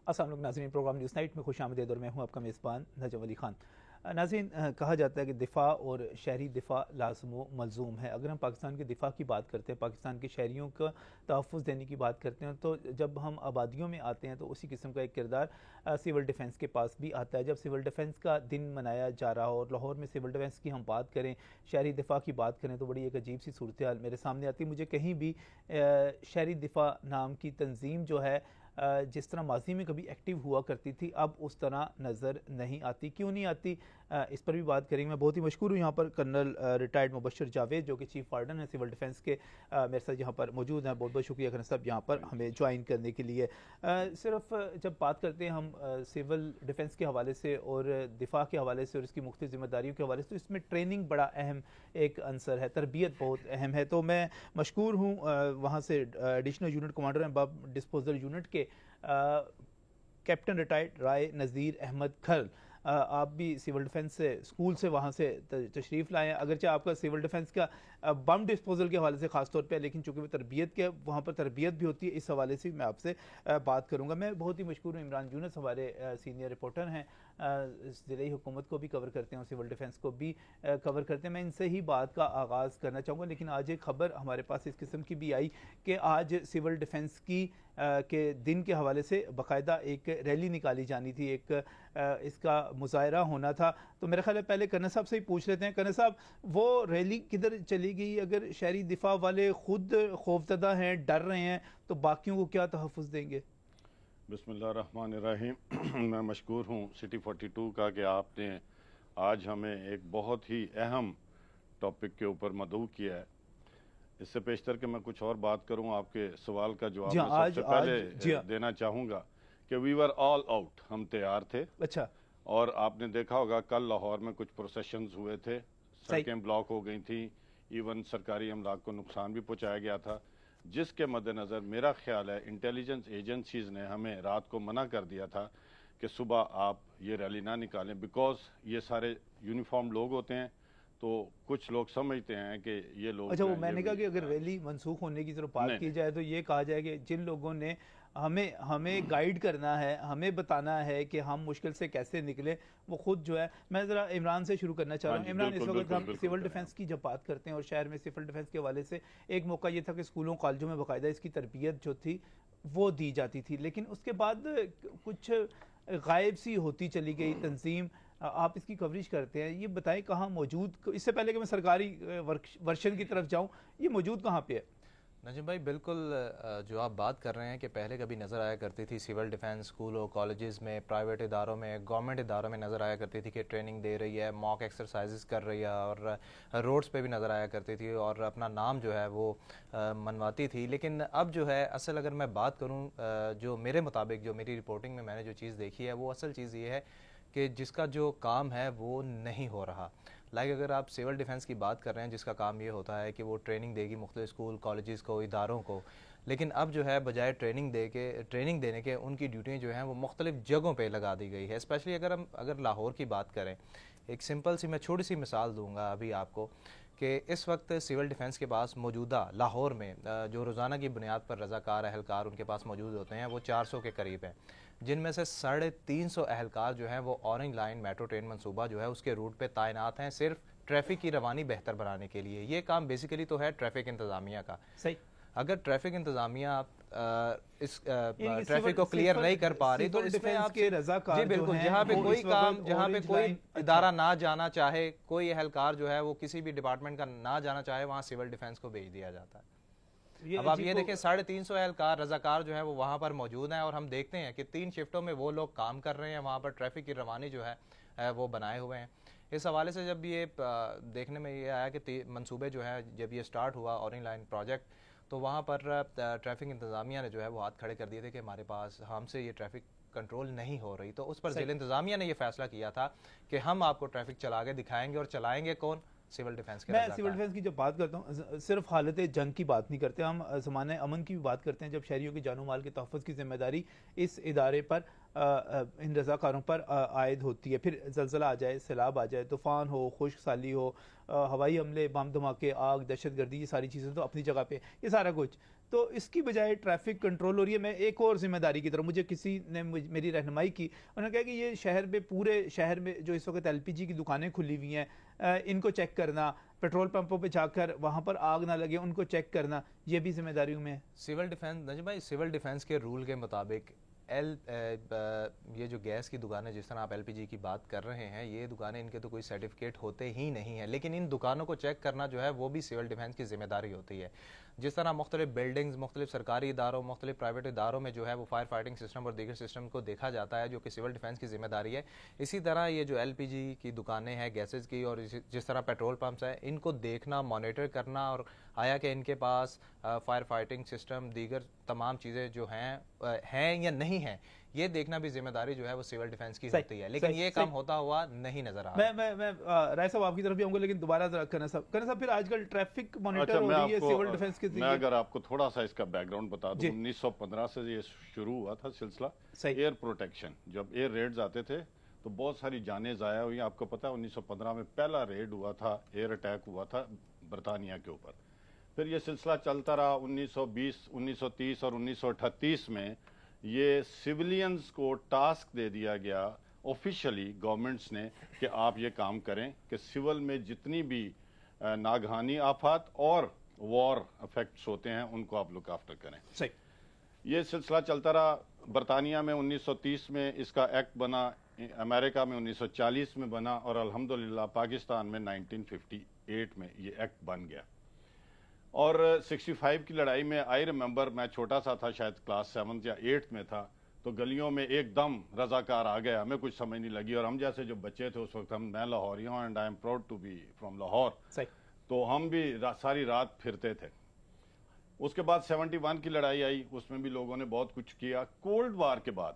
السلام علیکم ناظرین، پروگرام نیوز نائٹ میں خوش آمدید اور میں ہوں آپ کا میزبان نجم علی خان۔ ناظرین، کہا جاتا ہے کہ دفاع اور شہری دفاع لازم و ملزوم ہے۔ اگر ہم پاکستان کے دفاع کی بات کرتے ہیں، پاکستان کے شہریوں کا تحفظ دینے کی بات کرتے ہیں، تو جب ہم آبادیوں میں آتے ہیں تو اسی قسم کا ایک کردار سول ڈیفنس کے پاس بھی آتا ہے۔ جب سول ڈیفنس کا دن منایا جا رہا ہو اور لاہور میں سول ڈیفنس کی ہم بات کریں، شہری دفاع کی بات کریں، تو بڑی ایک عجیب سی صورتحال میرے سامنے آتی ہے۔ مجھے کہیں بھی شہری دفاع نام کی تنظیم جو ہے جس طرح ماضی میں کبھی ایکٹیو ہوا کرتی تھی، اب اس طرح نظر نہیں آتی۔ کیوں نہیں آتی، اس پر بھی بات کریں گے۔ میں بہت ہی مشکور ہوں یہاں پر کرنل ریٹائرڈ مبشر جاوید جو کہ چیف وارڈن ہیں سول ڈیفنس کے، میرے ساتھ یہاں پر موجود ہیں۔ بہت بہت شکریہ کرنل صاحب یہاں پر ہمیں جوائن کرنے کے لیے۔ صرف جب بات کرتے ہیں ہم سول ڈیفنس کے حوالے سے اور دفاع کے حوالے سے اور اس کی مختلف ذمہ داریوں کے حوالے سے، تو اس میں ٹریننگ بڑا اہم ایک عنصر ہے، تربیت بہت اہم ہے۔ تو میں مشکور ہوں وہاں سے ایڈیشنل یونٹ کمانڈر ہیں بم ڈسپوزل یونٹ کے کیپٹن ریٹائرڈ رائے نذیر احمد کھل، آپ بھی سول ڈیفنس سے اسکول سے وہاں سے تشریف لائے ہیں۔ اگرچہ آپ کا سول ڈیفنس کا بم ڈسپوزل کے حوالے سے خاص طور پہ، لیکن چونکہ وہ تربیت کے وہاں پر تربیت بھی ہوتی ہے، اس حوالے سے میں آپ سے بات کروں گا۔ میں بہت ہی مشکور ہوں عمران یونس ہمارے سینئر رپورٹر ہیں، ضلعی حکومت کو بھی کور کرتے ہیں اور سول ڈیفنس کو بھی کور کرتے ہیں۔ میں ان سے ہی بات کا آغاز کرنا چاہوں گا، لیکن آج ایک خبر ہمارے پاس اس قسم کی بھی آئی کہ آج سول ڈیفنس کی کے دن کے حوالے سے باقاعدہ ایک ریلی نکالی جانی تھی، ایک اس کا مظاہرہ ہونا تھا۔ تو میرا خیال ہے پہلے کرنل صاحب سے ہی پوچھ لیتے ہیں، کرنل صاحب وہ ریلی کدھر چلی گئی؟ اگر شہری دفاع والے خود خوفزدہ ہیں، ڈر رہے ہیں، تو باقیوں کو کیا تحفظ دیں گے؟ بسم اللہ الرحمن الرحیم۔ میں مشکور ہوں سٹی 42 کا کہ آپ نے آج ہمیں ایک بہت ہی اہم ٹاپک کے اوپر مدعو کیا ہے۔ اس سے پیشتر کہ میں کچھ اور بات کروں، آپ کے سوال کا جواب میں سب سے پہلے دینا چاہوں گا کہ وی ور آل آؤٹ، ہم تیار تھے۔ اچھا، اور آپ نے دیکھا ہوگا کل لاہور میں کچھ پروسیشنز ہوئے تھے، سڑکیں بلاک ہو گئی تھیں، ایون سرکاری املاک کو نقصان بھی پہنچایا گیا تھا، جس کے مد نظر میرا خیال ہے انٹیلیجنس ایجنسیز نے ہمیں رات کو منع کر دیا تھا کہ صبح آپ یہ ریلی نہ نکالیں، بیکاز یہ سارے یونیفارم لوگ ہوتے ہیں، تو کچھ لوگ سمجھتے ہیں کہ یہ لوگ... اچھا، وہ میں نے کہا کہ اگر ریلی منسوخ ہونے کی طرف بات کی جائے تو یہ کہا جائے کہ جن لوگوں نے ہمیں گائیڈ کرنا ہے، ہمیں بتانا ہے کہ ہم مشکل سے کیسے نکلیں، وہ خود جو ہے... میں ذرا عمران سے شروع کرنا چاہ رہا ہوں۔ عمران، اس وقت ہم سول ڈیفنس کی جب بات کرتے ہیں اور شہر میں سول ڈیفنس کے حوالے سے ایک موقع یہ تھا کہ اسکولوں کالجوں میں باقاعدہ اس کی تربیت جو تھی وہ دی جاتی تھی، لیکن اس کے بعد کچھ غائب سی ہوتی چلی گئی تنظیم۔ آپ اس کی کوریج کرتے ہیں، یہ بتائیں کہاں موجود، اس سے پہلے کہ میں سرکاری ورشن کی طرف جاؤں، یہ موجود کہاں پہ ہے؟ نجم بھائی، بالکل جو آپ بات کر رہے ہیں کہ پہلے کبھی نظر آیا کرتی تھی سول ڈیفنس اسکولوں کالجز میں، پرائیویٹ اداروں میں، گورنمنٹ اداروں میں نظر آیا کرتی تھی کہ ٹریننگ دے رہی ہے، موک ایکسرسائزز کر رہی ہے، اور روڈز پہ بھی نظر آیا کرتی تھی اور اپنا نام جو ہے وہ منواتی تھی۔ لیکن اب جو ہے اصل اگر میں بات کروں، جو میرے مطابق جو میری رپورٹنگ میں نے جو چیز دیکھی ہے، وہ اصل چیز یہ ہے کہ جس کا جو کام ہے وہ نہیں ہو رہا۔ اگر آپ سول ڈیفنس کی بات کر رہے ہیں جس کا کام یہ ہوتا ہے کہ وہ ٹریننگ دے گی مختلف اسکول کالجز کو، اداروں کو، لیکن اب جو ہے بجائے ٹریننگ دینے کے ان کی ڈیوٹیاں جو ہیں وہ مختلف جگہوں پہ لگا دی گئی ہے۔ اسپیشلی اگر لاہور کی بات کریں، ایک سمپل سی میں چھوٹی سی مثال دوں گا ابھی آپ کو کہ اس وقت سول ڈیفنس کے پاس موجودہ لاہور میں جو روزانہ کی بنیاد پر رضاکار اہلکار ان کے پاس موجود ہوتے ہیں وہ 400 کے قریب ہیں، جن میں سے 350 اہلکار جو ہیں وہ اورنج لائن میٹرو ٹرین منصوبہ جو ہے اس کے روٹ پہ تعینات ہیں، صرف ٹریفک کی روانی بہتر بنانے کے لیے۔ یہ کام بیسیکلی تو ہے ٹریفک انتظامیہ کا۔ صحیح، اگر ٹریفک انتظامیہ اس ٹریفک کو کلیئر نہیں کر پا رہی تو اس میں آپ کے رضاکار، جی بالکل، جہاں پہ کوئی ادارہ نہ جانا چاہے، کوئی اہلکار جو ہے وہ کسی بھی ڈپارٹمنٹ کا نہ جانا چاہے، وہاں سول ڈیفنس کو بھیج دیا جاتا ہے۔ اب آپ یہ دیکھیں 350 اہلکار رضاکار جو ہے وہ وہاں پر موجود ہیں، اور ہم دیکھتے ہیں کہ 3 شفٹوں میں وہ لوگ کام کر رہے ہیں، وہاں پر ٹریفک کی روانی جو ہے وہ بنائے ہوئے ہیں۔ اس حوالے سے جب یہ دیکھنے میں یہ آیا کہ منصوبے جو ہے جب یہ سٹارٹ ہوا اورنج لائن پروجیکٹ، تو وہاں پر ٹریفک انتظامیہ نے جو ہے وہ ہاتھ کھڑے کر دیے تھے کہ ہمارے پاس ہم سے یہ ٹریفک کنٹرول نہیں ہو رہی، تو اس پر ضلع انتظامیہ نے یہ فیصلہ کیا تھا کہ ہم آپ کو ٹریفک چلا کے دکھائیں گے، اور چلائیں گے کون؟ سول ڈیفنس کے۔ میں سول ڈیفنس کی جب بات کرتا ہوں صرف حالت جنگ کی بات نہیں کرتے، ہم زمانہ امن کی بھی بات کرتے ہیں، جب شہریوں کی جان و مال کے تحفظ کی ذمہ داری اس ادارے پر ان رضاکاروں پر عائد ہوتی ہے۔ پھر زلزلہ آ جائے، سیلاب آ جائے، طوفان ہو، خشک سالی ہو، ہوائی حملے، بم دھماکے، آگ، دہشت گردی، یہ ساری چیزیں تو اپنی جگہ پہ، یہ سارا کچھ تو اس کی بجائے ٹریفک کنٹرول ہو رہی ہے. میں ایک اور ذمہ داری کی طرف, مجھے کسی نے میری رہنمائی کی, انہوں نے کہا کہ یہ شہر میں, پورے شہر میں جو اس وقت LPG کی دکانیں کھلی ہوئی ہیں, ان کو چیک کرنا, پیٹرول پمپوں پہ جا کر وہاں پر آگ نہ لگے ان کو چیک کرنا, یہ بھی ذمہ داریوں میں ہے. سول ڈیفنس, نجم بھائی, سول ڈیفنس کے رول کے مطابق یہ جو گیس کی دکانیں, جس طرح آپ LPG کی بات کر رہے ہیں, یہ دکانیں, ان کے تو کوئی سرٹیفکیٹ ہوتے ہی نہیں ہیں, لیکن ان دکانوں کو چیک کرنا جو ہے وہ بھی سول ڈیفنس کی ذمہ داری ہوتی ہے. جس طرح مختلف بلڈنگز, مختلف سرکاری اداروں, مختلف پرائیویٹ اداروں میں جو ہے وہ فائر فائٹنگ سسٹم اور دیگر سسٹم کو دیکھا جاتا ہے, جو کہ سول ڈیفنس کی ذمہ داری ہے. اسی طرح یہ جو LPG کی دکانیں ہیں گیسز کی, اور جس طرح پیٹرول پمپس ہیں, ان کو دیکھنا, مانیٹر کرنا, اور آیا کہ ان کے پاس فائر فائٹنگ سسٹم, دیگر تمام چیزیں جو ہیں یا نہیں ہیں, یہ دیکھنا بھی ذمہ داری جو ہے وہ سول ڈیفنس کی ہوتی ہے. لیکن یہ کام ہوتا ہوا نہیں نظر آ رہا. میں رائے صاحب آپ کی طرف بھی آؤں گا, لیکن دوبارہ ذرا کرنا صاحب, پھر آج کل ٹریفک مانیٹر ہو رہی ہے سول ڈیفنس کے ذریعے. میں اگر آپ کو تھوڑا سا اس کا بیک گراؤنڈ بتا دوں, 1915 سے یہ شروع ہوا تھا سلسلہ ایئر پروٹیکشن. جب ایئر ریڈز آتے تھے تو بہت ساری جانیں ضائع ہوئی. آپ کو پتا ہے 1915 میں پہلا ریڈ ہوا تھا, ایئر اٹیک ہوا تھا برطانیہ کے اوپر. پھر یہ سلسلہ چلتا رہا. 1920, 1930 اور 1938 میں یہ سیولینز کو ٹاسک دے دیا گیا آفیشلی گورنمنٹس نے کہ آپ یہ کام کریں کہ سول میں جتنی بھی ناگہانی آفات اور وار افیکٹس ہوتے ہیں ان کو آپ لک آفٹر کریں. صحیح. یہ سلسلہ چلتا رہا. برطانیہ میں 1930 میں اس کا ایکٹ بنا, امریکہ میں 1940 میں بنا, اور الحمدللہ پاکستان میں 1958 میں یہ ایکٹ بن گیا. اور 65 کی لڑائی میں آئی ریممبر, میں چھوٹا سا تھا, شاید کلاس 7 یا 8 میں تھا, تو گلیوں میں ایک دم رضاکار آ گیا, ہمیں کچھ سمجھ نہیں لگی. اور ہم جیسے جو بچے تھے اس وقت, میں لاہوری ہوں and I am proud to be from Lahore, تو ہم بھی ساری رات پھرتے تھے. اس کے بعد 71 کی لڑائی آئی, اس میں بھی لوگوں نے بہت کچھ کیا. کولڈ وار کے بعد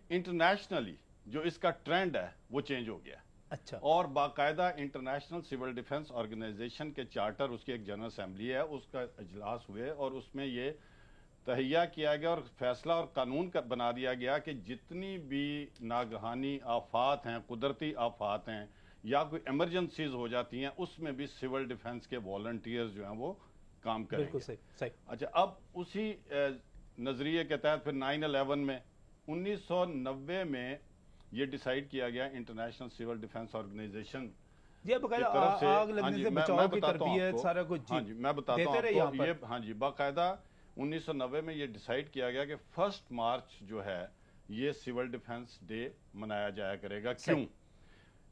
انٹرنیشنلی جو اس کا ٹرینڈ ہے وہ چینج ہو گیا. اچھا. اور باقاعدہ انٹرنیشنل سول ڈیفنس آرگنائزیشن کے چارٹر, اس کی ایک جنرل اسمبلی ہے, اس کا اجلاس ہوئے, اور اس میں یہ تہیہ کیا گیا اور فیصلہ اور قانون بنا دیا گیا کہ جتنی بھی ناگہانی آفات ہیں, قدرتی آفات ہیں, یا کوئی ایمرجنسیز ہو جاتی ہیں, اس میں بھی سول ڈیفنس کے والنٹیئرز جو ہیں وہ کام کریں گے. صحیح. اچھا, اب اسی نظریے کے تحت پھر 9/11 میں 1990 میں یہ ڈیسائیڈ کیا گیا انٹرنیشنل سول ڈیفنس آرگنائزیشن جی, آگ لگنے سے بچاؤ کی تربیت سارا کچھ. ہاں جی, میں بتاتا ہوں آپ کو. یہ ہاں جی, باقاعدہ 1990 میں یہ ڈیسائیڈ کیا گیا کہ 1 مارچ جو ہے یہ سول ڈیفنس ڈے منایا جایا کرے گا. کیوں؟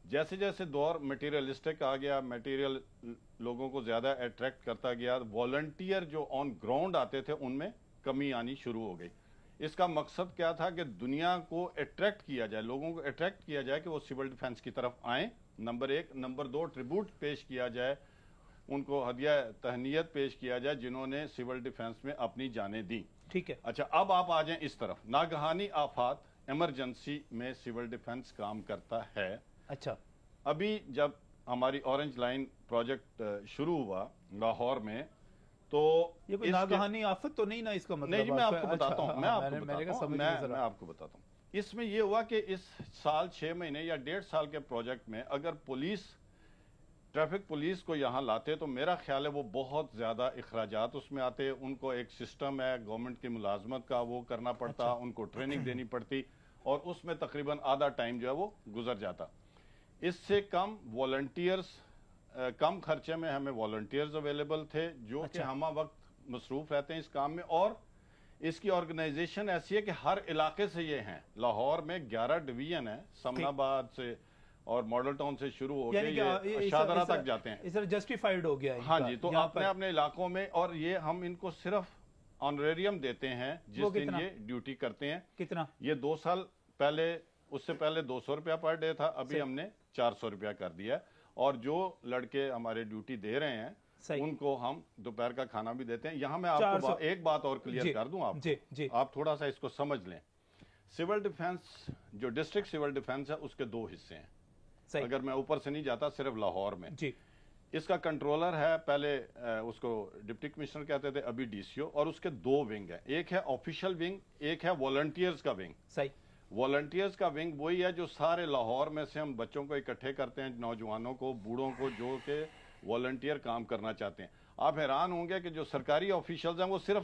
جیسے جیسے دور میٹیریلسٹک آ گیا, میٹیریل لوگوں کو زیادہ اٹریکٹ کرتا گیا, والنٹیئر جو آن گراؤنڈ آتے تھے ان میں کمی آنی شروع ہو گئی. اس کا مقصد کیا تھا کہ دنیا کو اٹریکٹ کیا جائے, لوگوں کو اٹریکٹ کیا جائے کہ وہ سول ڈیفنس کی طرف آئیں, نمبر 1. نمبر 2, ٹریبیوٹ پیش کیا جائے, ان کو ہدیہ تہنیت پیش کیا جائے جنہوں نے سول ڈیفنس میں اپنی جانیں دیں. ٹھیک ہے. اچھا, اب آپ آ جائیں اس طرف. ناگہانی آفات, ایمرجنسی میں سول ڈیفنس کام کرتا ہے. اچھا. ابھی جب ہماری اورنج لائن پروجیکٹ شروع ہوا لاہور میں, تو یہ کوئی ناگہانی آفت تو نہیں نا اس کا مطلب؟ نہیں, میں آپ کو بتاتا ہوں, میں آپ کو بتاتا ہوں. اس میں یہ ہوا کہ اس سال 6 مہینے یا 1.5 سال کے پروجیکٹ میں اگر پولیس, ٹریفک پولیس کو یہاں لاتے تو میرا خیال ہے وہ بہت زیادہ اخراجات اس میں آتے. ان کو ایک سسٹم ہے گورنمنٹ کی ملازمت کا, وہ کرنا پڑتا, ان کو ٹریننگ دینی پڑتی, اور اس میں تقریباً آدھا ٹائم جو ہے وہ گزر جاتا. اس سے کم والنٹیئرز, کم خرچے میں ہمیں والنٹیئرز اویلیبل تھے جو کہ ہمہ وقت مصروف رہتے ہیں اس کام میں. اور اس کی آرگنائزیشن ایسی ہے کہ ہر علاقے سے یہ ہیں. لاہور میں 11 ڈویژن ہیں, سمن آباد سے اور ماڈل ٹاؤن سے شروع ہو کے یہ شادرہ تک جاتے ہیں. اس طرح جسٹیفائیڈ ہو گیا ہے. ہاں جی, تو اپنے اپنے علاقوں میں, اور یہ ہم ان کو صرف آنریریم دیتے ہیں جس دن یہ ڈیوٹی کرتے ہیں. کتنا؟ یہ 2 سال پہلے, اس سے پہلے 200 روپیہ پر ڈے تھا, ابھی ہم نے 400 روپیہ کر دیا. اور جو لڑکے ہمارے ڈیوٹی دے رہے ہیں ان کو ہم دوپہر کا کھانا بھی دیتے ہیں. یہاں میں آپ کو ایک بات اور کلیئر کر دوں, آپ تھوڑا سا اس کو سمجھ لیں. سول ڈیفنس جو ڈسٹرکٹ سول ڈیفنس ہے اس کے 2 حصے ہیں. اگر میں اوپر سے نہیں جاتا, صرف لاہور میں اس کا کنٹرولر ہے, پہلے اس کو ڈپٹی کمشنر کہتے تھے, ابھی DCO, اور اس کے 2 ونگ ہیں. ایک ہے آفیشل ونگ, ایک ہے والنٹیئرز کا ونگ. صحیح. والنٹیئرز کا ونگ وہی ہے جو سارے لاہور میں سے ہم بچوں کو اکٹھے کرتے ہیں, نوجوانوں کو, بوڑھوں کو, جو کہ والنٹیئر کام کرنا چاہتے ہیں. آپ حیران ہوں گے کہ جو سرکاری آفیشلز ہیں وہ صرف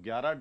11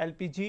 LPG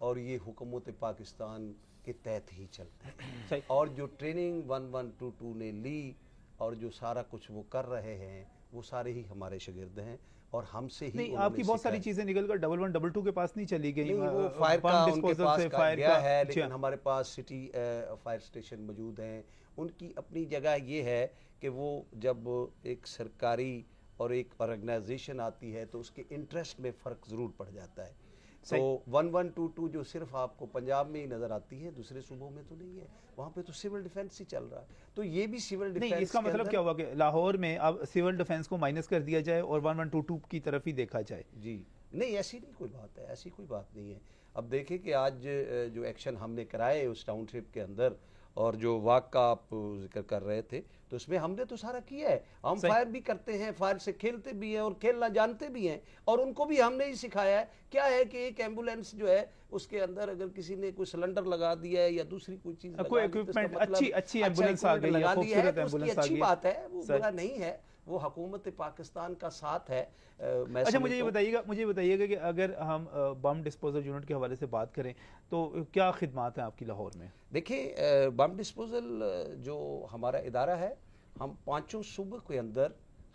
اور یہ حکومت پاکستان کے تحت ہی چلتا ہے، اور جو ٹریننگ 1122 نے لی اور جو سارا کچھ وہ کر رہے ہیں وہ سارے ہی ہمارے شاگرد ہیں، اور ہم سے ہی نہیں آپ کی بہت ساری چیزیں نکل کر 1122 کے پاس نہیں چلی گئی، وہ فائر کا ان کے پاس گیا ہے، لیکن ہمارے پاس سٹی فائر اسٹیشن موجود ہیں. ان کی اپنی جگہ یہ ہے کہ وہ جب ایک سرکاری اور ایک آرگنائزیشن آتی ہے تو اس کے انٹرسٹ میں فرق ضرور پڑ جاتا ہے. تو 1122 جو صرف آپ کو پنجاب میں ہی نظر آتی ہے، دوسرے صوبوں میں تو نہیں ہے، وہاں پہ تو سیول ڈیفنس ہی چل رہا ہے. تو یہ بھی سیول ڈیفنس نہیں، اس کا مطلب کیا ہوا کہ لاہور میں اب سیول ڈیفنس کو مائنس کر دیا جائے اور 1122 کی طرف ہی دیکھا جائے؟ جی نہیں، ایسی نہیں کوئی بات ہے، ایسی کوئی بات نہیں ہے. اب دیکھیں کہ آج جو ایکشن ہم نے کرائے اس ٹاؤن شپ کے اندر، اور جو واک کا آپ ذکر کر رہے تھے، تو اس میں ہم نے تو سارا کیا ہے. ہم فائر بھی کرتے ہیں، فائر سے کھیلتے بھی ہیں اور کھیلنا جانتے بھی ہیں، اور ان کو بھی ہم نے ہی سکھایا ہے. کیا ہے کہ ایک ایمبولینس جو ہے اس کے اندر اگر کسی نے کوئی سلنڈر لگا دیا ہے یا دوسری کوئی چیز کوئی ایکوپمنٹ اچھی ایمبولینس آ گئی ہے، خوبصورت ایمبولینس آ گئی ہے، اچھی بات ہے، وہ برا نہیں ہے، وہ حکومت پاکستان کا ساتھ ہے. اچھا مجھے یہ بتائیے گا کہ اگر ہم بم ڈسپوزل یونٹ کے حوالے سے بات کریں تو کیا خدمات ہیں آپ کی لاہور میں؟ دیکھیں، بم ڈسپوزل جو ہمارا ادارہ ہے، ہم 5 صوبوں کے اندر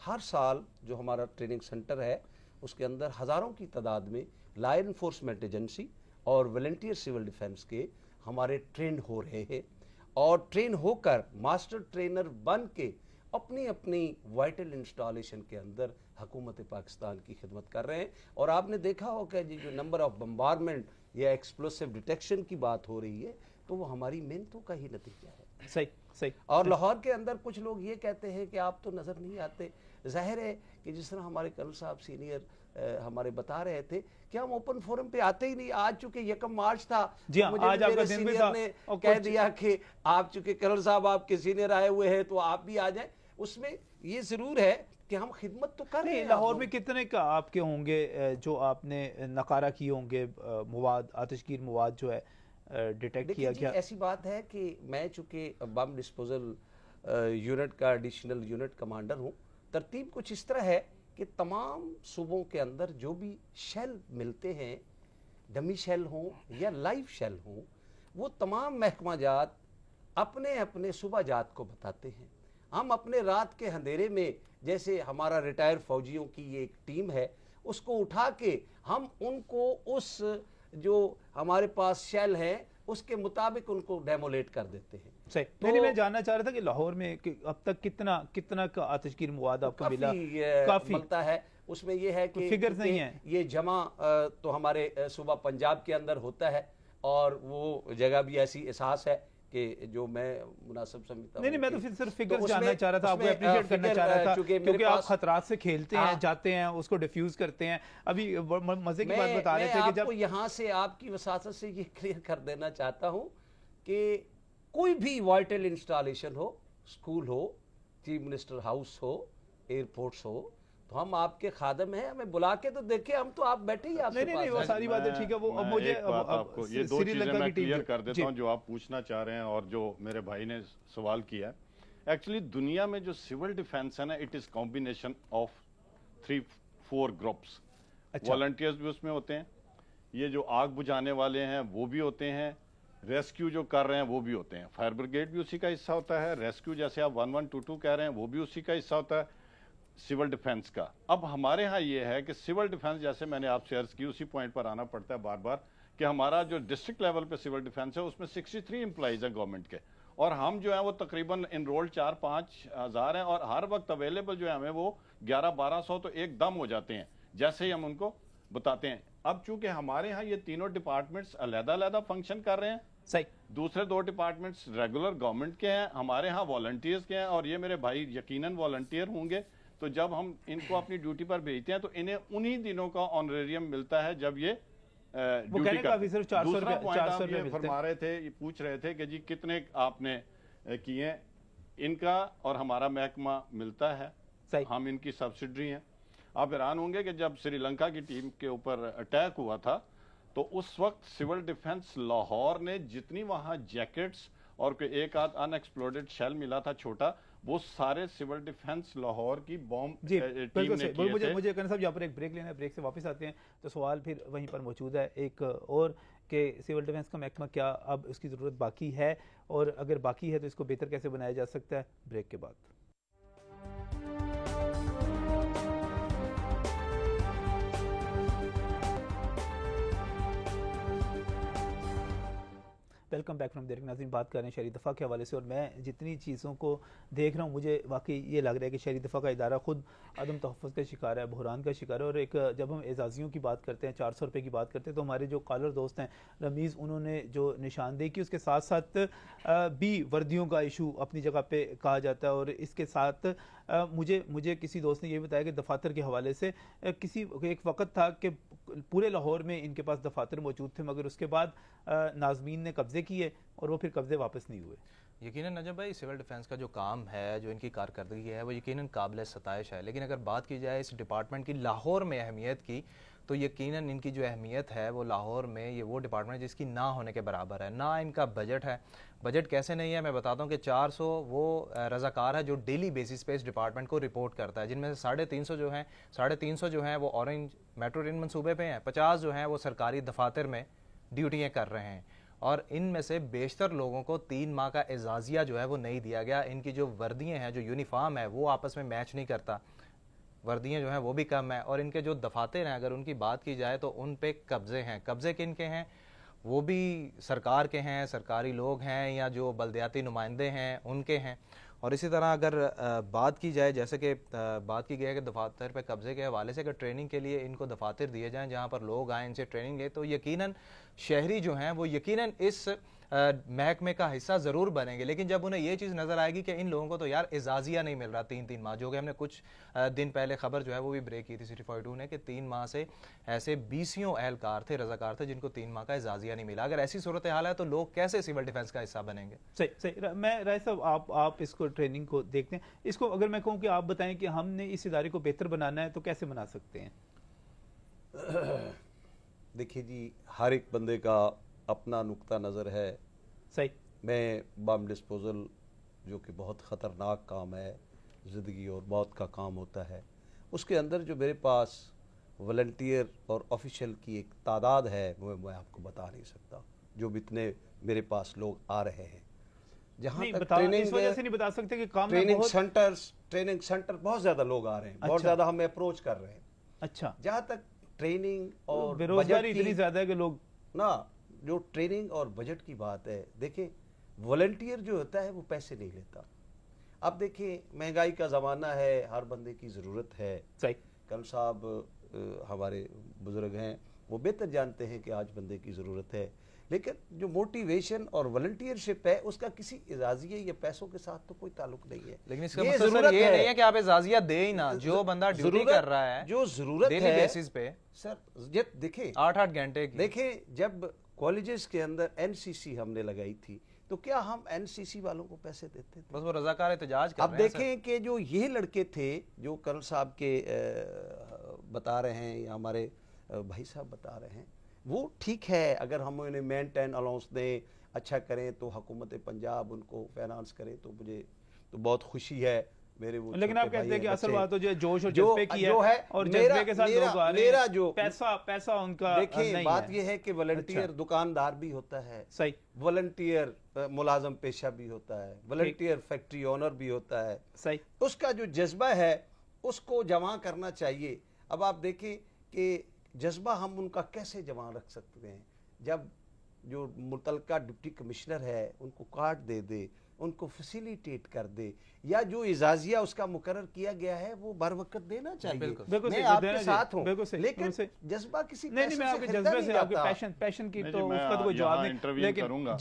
ہر سال جو ہمارا ٹریننگ سینٹر ہے اس کے اندر ہزاروں کی تعداد میں لا انفورسمنٹ ایجنسی اور والنٹیئر سول ڈیفنس کے ہمارے ٹرین ہو رہے ہیں، اور ٹرین ہو کر ماسٹر ٹرینر بن کے اپنی اپنی وائٹل انسٹالیشن کے اندر حکومت پاکستان کی خدمت کر رہے ہیں. اور آپ نے دیکھا ہو کہ جو نمبر آف بمبارمنٹ یا ایکسپلوسیو ڈیٹیکشن کی بات ہو رہی ہے تو وہ ہماری محنتوں کا ہی نتیجہ ہے. صحیح. اور لاہور کے اندر کچھ لوگ یہ کہتے ہیں کہ آپ تو نظر نہیں آتے. ظاہر ہے کہ جس طرح ہمارے کرنل صاحب سینئر ہمارے بتا رہے تھے کہ ہم اوپن فورم پہ آتے ہی نہیں. آج چونکہ 1 مارچ تھا، آج آپ کا دن بھی تھا، کہہ دیا کہ آپ چونکہ کرنل صاحب آپ کے سینئر آئے ہوئے ہیں تو آپ بھی آ جائیں. اس میں یہ ضرور ہے کہ ہم خدمت تو کر رہے ہیں. لاہور میں کتنے کا آپ کے ہوں گے جو آپ نے نقارہ کیے ہوں گے مواد، آتشگیر مواد جو ہے ڈیٹیکٹ کیا گیا؟ ایسی بات ہے کہ میں چونکہ بم ڈسپوزل یونٹ کا ایڈیشنل یونٹ کمانڈر ہوں. ترتیب کچھ اس طرح ہے کہ تمام صوبوں کے اندر جو بھی شیل ملتے ہیں، ڈمی شیل ہوں یا لائیو شیل ہوں، وہ تمام محکمہ جات اپنے اپنے صوبہ جات کو بتاتے ہیں. ہم اپنے رات کے اندھیرے میں، جیسے ہمارا ریٹائر فوجیوں کی یہ ایک ٹیم ہے، اس کو اٹھا کے ہم ان کو اس جو ہمارے پاس شیل ہے اس کے مطابق ان کو ڈیمولیٹ کر دیتے ہیں. صحیح. میں جاننا چاہ رہا تھا کہ لاہور میں اب تک کتنا کا آتشگیر مواد آپ کو ملا؟ کافی ملتا ہے. اس میں یہ ہے کہ فگرز نہیں ہیں، یہ جمع تو ہمارے صوبہ پنجاب کے اندر ہوتا ہے، اور وہ جگہ بھی ایسی احساس ہے کہ جو میں مناسب سمجھتا ہوں. نہیں، میں تو صرف فگرز جاننا چاہ رہا تھا، آپ کو اپریشیٹ کرنا چاہ رہا تھا، کیونکہ آپ خطرات سے کھیلتے ہیں، جاتے ہیں، اس کو ڈیفیوز کرتے ہیں. ابھی مزے کی بات بتا رہے تھے کہ جب یہاں سے آپ کی وساطت سے یہ کلیئر کر دینا چاہتا ہوں کہ کوئی بھی وائٹل انسٹالیشن ہو، اسکول ہو، چیف منسٹر ہاؤس ہو، ایئرپورٹس ہو، تو ہم آپ کے خادم ہیں. ہمیں بلا کے تو دیکھیں، ہم تو آپ بیٹھے ہی آپ سے. نہیں، وہ ساری باتیں ٹھیک ہے. وہ مجھے آپ کو یہ 2 چیزیں میں کلیئر کر دیتا ہوں جو آپ پوچھنا چاہ رہے ہیں اور جو میرے بھائی نے سوال کیا ہے. ایکچولی دنیا میں جو سول ڈیفنس ہے نا، it is combination of 3-4 groups. Volunteers بھی اس میں ہوتے ہیں، یہ جو آگ بجھانے والے ہیں وہ بھی ہوتے ہیں، ریسکیو جو کر رہے ہیں وہ بھی ہوتے ہیں. فائر بریگیڈ بھی اسی کا حصہ ہوتا ہے، ریسکیو جیسے آپ 1122 کہہ رہے ہیں وہ بھی اسی کا حصہ ہوتا ہے، سول ڈیفنس کا. اب ہمارے ہاں یہ ہے کہ سول ڈیفنس، جیسے میں نے آپ سے عرض کی، اسی پوائنٹ پر آنا پڑتا ہے بار بار، کہ ہمارا جو ڈسٹرکٹ لیول پہ سول ڈیفنس ہے اس میں 63 امپلائیز ہیں گورنمنٹ کے، اور ہم جو ہیں وہ تقریباً انرولڈ 4-5 ہزار ہیں، اور ہر وقت اویلیبل جو ہے ہمیں وہ 1100-1200 تو ایک دم ہو جاتے ہیں جیسے ہی ہم ان کو بتاتے ہیں. اب چونکہ ہمارے ہاں یہ تینوں ڈپارٹمنٹس علیحدہ فنکشن کر رہے ہیں. صحیح. دوسرے 2 ڈپارٹمنٹس ریگولر گورنمنٹ کے ہیں، ہمارے ہاں والنٹیئرز کے ہیں، اور یہ میرے بھائی یقیناً والنٹیئر ہوں گے. تو جب ہم ان کو اپنی ڈیوٹی پر بھیجتے ہیں تو انہیں انہی دنوں کا آنریریم ملتا ہے جب یہ ڈیوٹی کرتے ہیں. دوسرا پوائنٹ آپ یہ فرما رہے تھے، یہ پوچھ رہے تھے کہ جی کتنے آپ نے کیے، ان کا اور ہمارا محکمہ ملتا ہے، ہم ان کی سبسڈری ہیں. آپ حیران ہوں گے کہ جب سری لنکا کی ٹیم کے اوپر اٹیک ہوا تھا تو اس وقت سول ڈیفنس لاہور نے جتنی وہاں جیکٹس اور ایک آدھ ان ایکسپلوڈڈ شیل ملا تھا چھوٹا، وہ سارے سول ڈیفنس لاہور کی بومب ٹیم نے کیے تھے. مجھے کرنا صاحب یہاں پر ایک بریک لینا ہے، بریک سے واپس آتے ہیں تو سوال پھر وہیں پر موجود ہے. ایک اور کہ سول ڈیفنس کا محکمہ کیا اب اس کی ضرورت باقی ہے، اور اگر باقی ہے تو اس کو بہتر کیسے بنایا جا سکتا ہے؟ بریک کے بعد ویلکم بیک فرام دیرک ناظرین، بات کر رہے ہیں شہری دفاع کے حوالے سے، اور میں جتنی چیزوں کو دیکھ رہا ہوں مجھے واقعی یہ لگ رہا ہے کہ شہری دفاع کا ادارہ خود عدم تحفظ کا شکار ہے، بحران کا شکار ہے. اور ایک جب ہم اعزازیوں کی بات کرتے ہیں، 400 روپے کی بات کرتے ہیں، تو ہمارے جو کالر دوست ہیں رمیز، انہوں نے جو نشاندہی کی اس کے ساتھ ساتھ بھی وردیوں کا ایشو اپنی جگہ پہ کہا جاتا ہے. اور اس کے ساتھ مجھے کسی دوست نے یہ بتایا کہ دفاتر کے حوالے سے ایک وقت تھا کہ پورے لاہور میں ان کے پاس دفاتر موجود تھے، مگر اس کے بعد ناظمین نے قبضے کیے اور وہ پھر قبضے واپس نہیں ہوئے. یقیناً نجم بھائی، سول ڈیفنس کا جو کام ہے، جو ان کی کارکردگی ہے، وہ یقیناً قابل ستائش ہے. لیکن اگر بات کی جائے اس ڈپارٹمنٹ کی لاہور میں اہمیت کی، تو یقیناً ان کی جو اہمیت ہے وہ لاہور میں یہ وہ ڈپارٹمنٹ جس کی نہ ہونے کے برابر ہے. نہ ان کا بجٹ ہے. بجٹ کیسے نہیں ہے میں بتاتا ہوں کہ 400 وہ رضاکار ہے جو ڈیلی بیسس پہ اس ڈپارٹمنٹ کو رپورٹ کرتا ہے، جن میں سے 350 جو ہیں وہ اورنج میٹرو ریل منصوبے پہ ہیں، 50 جو ہیں وہ سرکاری دفاتر میں ڈیوٹیاں کر رہے ہیں. اور ان میں سے بیشتر لوگوں کو 3 ماہ کا اعزازیہ جو ہے وہ نہیں دیا گیا. ان کی جو وردیاں ہیں، جو یونیفارم ہے، وہ آپس میں میچ نہیں کرتا، وردیاں جو ہیں وہ بھی کم ہیں. اور ان کے جو دفاتر ہیں اگر ان کی بات کی جائے تو ان پہ قبضے ہیں. قبضے کن کے ہیں؟ وہ بھی سرکار کے ہیں، سرکاری لوگ ہیں، یا جو بلدیاتی نمائندے ہیں ان کے ہیں. اور اسی طرح اگر بات کی جائے، جیسے کہ بات کی گئی ہے کہ دفاتر پہ قبضے کے حوالے سے اگر ٹریننگ کے لیے ان کو دفاتر دیے جائیں جہاں پر لوگ آئیں ان سے ٹریننگ لیں، تو یقیناً شہری جو ہیں وہ یقیناً اس محکمے کا حصہ ضرور بنیں گے. لیکن جب انہیں یہ چیز نظر آئے گی کہ ان لوگوں کو تو یار اعزازیہ نہیں مل رہا 3 ماہ، جو کہ ہم نے کچھ دن پہلے خبر جو ہے وہ بھی بریک کی تھی سٹی 42 نے، کہ 3 ماہ سے ایسے 20 اہلکار تھے، رضاکار تھے، جن کو 3 ماہ کا اعزازیہ نہیں ملا. اگر ایسی صورتحال ہے تو لوگ کیسے سول ڈیفنس کا حصہ بنیں گے؟ صحیح. میں رائے صاحب آپ اس کو ٹریننگ کو دیکھتے ہیں، اس کو اگر میں کہوں کہ آپ بتائیں کہ ہم نے اس ادارے کو بہتر بنانا ہے تو کیسے بنا سکتے ہیں؟ دیکھیے جی، ہر ایک بندے کا اپنا نقطہ نظر ہے. صحیح. میں بم ڈسپوزل جو کہ بہت خطرناک کام ہے، زندگی اور موت کا کام ہوتا ہے، اس کے اندر جو میرے پاس والنٹیئر اور آفیشل کی ایک تعداد ہے وہ میں آپ کو بتا نہیں سکتا. جو اتنے میرے پاس لوگ آ رہے ہیں، جہاں تک اس وجہ سے نہیں بتا سکتے کہ کام ٹریننگ سینٹر بہت زیادہ لوگ آ رہے ہیں، بہت زیادہ ہم اپروچ کر رہے ہیں. اچھا. جہاں تک ٹریننگ اور بے روزگاری اتنی زیادہ ہے کہ لوگ جو ٹریننگ اور بجٹ کی بات ہے، دیکھیں والنٹیئر جو ہوتا ہے وہ پیسے نہیں لیتا. اب دیکھیں مہنگائی کا زمانہ ہے، ہر بندے کی ضرورت ہے. صحیح. کل صاحب ہمارے بزرگ ہیں، وہ بہتر جانتے ہیں کہ آج بندے کی ضرورت ہے. لیکن جو موٹیویشن اور والنٹیئر شپ ہے اس کا کسی اعزازیے یا پیسوں کے ساتھ تو کوئی تعلق نہیں ہے. لیکن اس کا مطلب یہ نہیں ہے کہ آپ اعزازیہ دیں ہی نہ. جو بندہ ڈیوٹی کر رہا ہے، جو ضرورت ہے ڈیلی بیسس پہ، سر جب دیکھیں 8 گھنٹے کی، دیکھیں جب کالجز کے اندر NCC ہم نے لگائی تھی تو کیا ہم NCC والوں کو پیسے دیتے تھے؟ بس وہ رضاکار احتجاج کر رہے ہیں. اب دیکھیں کہ جو یہ لڑکے تھے جو کرنل صاحب کے بتا رہے ہیں یا ہمارے بھائی صاحب بتا رہے ہیں، وہ ٹھیک ہے اگر ہم انہیں مینٹین الاؤنس دیں، اچھا کریں تو حکومت پنجاب ان کو فائنانس کرے تو مجھے تو بہت خوشی ہے. میرے وہ لیکن آپ کہتے ہیں کہ اصل بات تو جو جوش اور جذبے کی ہے اور جذبے کے ساتھ لوگ آ رہے ہیں، جو پیسہ ان کا نہیں ہے. دیکھیں بات یہ ہے کہ والنٹیئر دکاندار بھی ہوتا ہے، صحیح، والنٹیئر ملازم پیشہ بھی ہوتا ہے، والنٹیئر فیکٹری اونر بھی ہوتا ہے. صحیح. اس کا جو جذبہ ہے اس کو جمع کرنا چاہیے. اب آپ دیکھیں کہ جذبہ ہم ان کا کیسے جمع رکھ سکتے ہیں جب جو متعلقہ ڈپٹی کمشنر ہے ان کو کارڈ دے دے، ان کو فیسیلیٹیٹ کر دے، یا جو اعزازیہ اس کا مقرر کیا گیا ہے وہ بر وقت دینا چاہیے. میں آپ کے ساتھ ہوں، لیکن جذبہ کسی نہیں میں آپ کے جذبے سے، آپ کے پیشن کی تو اس کا کوئی جواب نہیں. انٹرویو کروں گا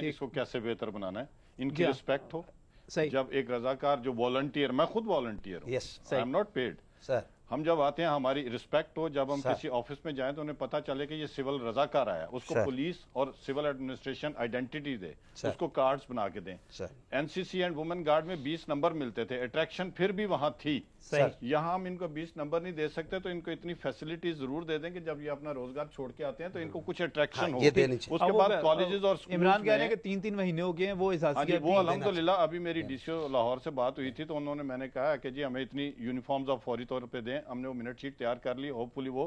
اس کو کیسے بہتر بنانا ہے. ان کی رسپیکٹ ہو. جب ایک رضاکار جو والنٹیئر، میں خود والنٹیئر ہوں، آئی ایم ناٹ پیڈ سر، ہم جب آتے ہیں ہماری رسپیکٹ ہو. جب ہم کسی آفس میں جائیں تو انہیں پتا چلے کہ یہ سول رضاکار آیا، اس کو پولیس اور سول ایڈمنسٹریشن آئیڈینٹی دے، اس کو کارڈز بنا کے دیں. NCC اینڈ وومن گارڈ میں 20 نمبر ملتے تھے، اٹریکشن پھر بھی وہاں تھی. یہاں ہم ان کو 20 نمبر نہیں دے سکتے تو ان کو اتنی فیسلٹی ضرور دے دیں کہ جب یہ اپنا روزگار چھوڑ کے آتے ہیں تو ان کو کچھ اٹریکشن ہو. اس کے بعد کالجز اور عمران کہہ رہے ہیں کہ 3 مہینے ہو گئے ہیں وہ احساسیت. وہ الحمدللہ ابھی میری DCO لاہور سے بات ہوئی تھی تو انہوں نے، میں نے کہا کہ جی ہمیں اتنی یونیفارمز آپ فوری طور پہ دیں. ہم نے وہ منٹ شیٹ تیار کر لی، ہوپ فلی وہ